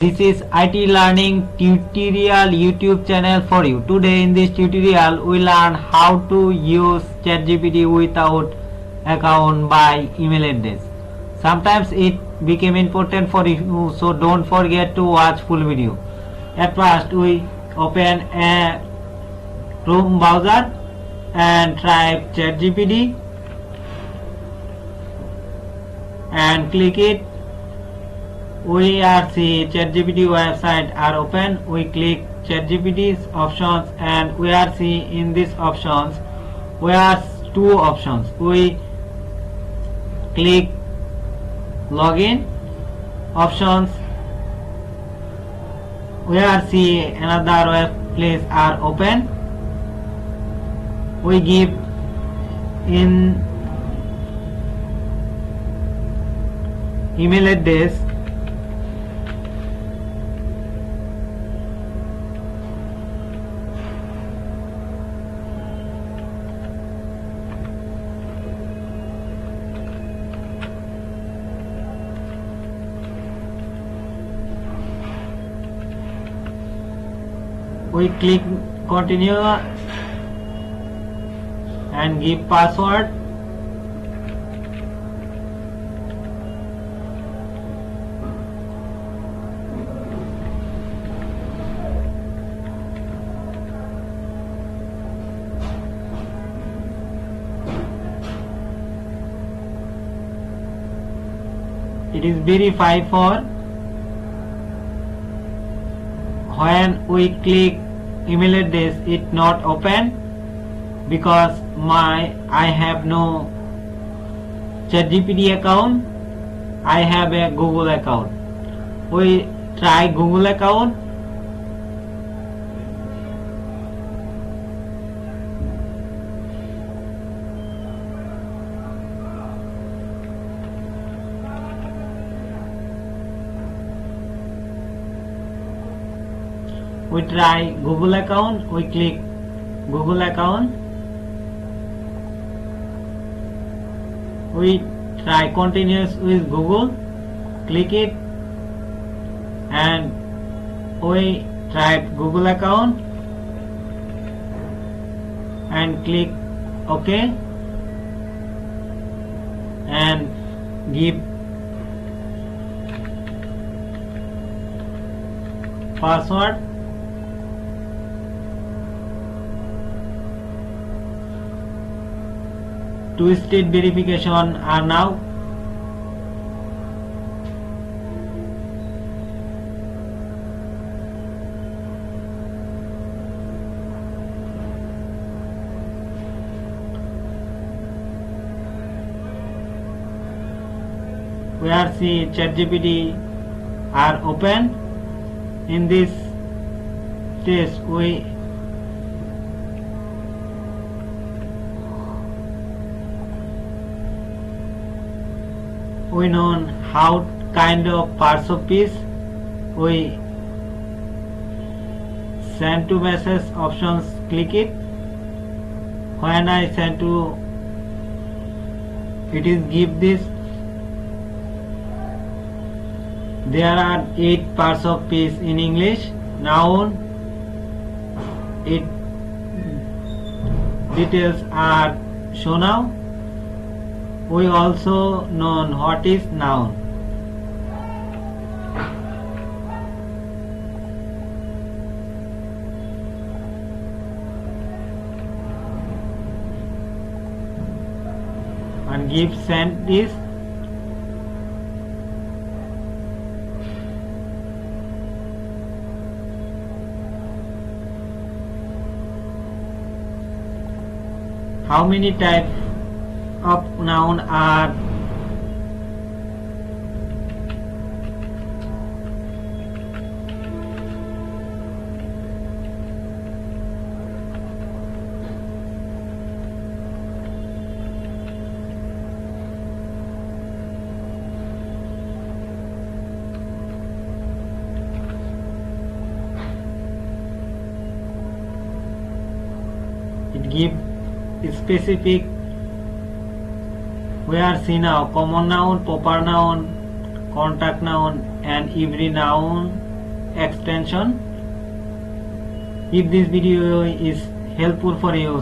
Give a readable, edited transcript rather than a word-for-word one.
This is IT Learning tutorial YouTube channel for you. Today in this tutorial we learn how to use ChatGPT without account by email address. Sometimes it became important for you, so don't forget to watch full video. At first we open a Chrome browser and type ChatGPT and click it. We are see ChatGPT website are open. We click ChatGPT's options and we are see in these options we have two options. We click login options. We are see another web place are open. We give in email address. We click continue and give password. It is verify for. When we click email address, it not open because I have no ChatGPT account. I have a Google account. We try Google account. We try Google account. We click Google account. We try continuous with Google. Click it and we type Google account and click OK and give password. Two-stage verification are now. We are see ChatGPT are open. In this test we know how kind of parts of piece. We send to message options, click it. When I send to it is give this. There are 8 parts of piece in English. Noun, it details are shown now. We also know what is noun. And give send this. How many types of noun are it give specific. We are now common noun, proper noun, contact noun and every noun extension. If this video is helpful for you,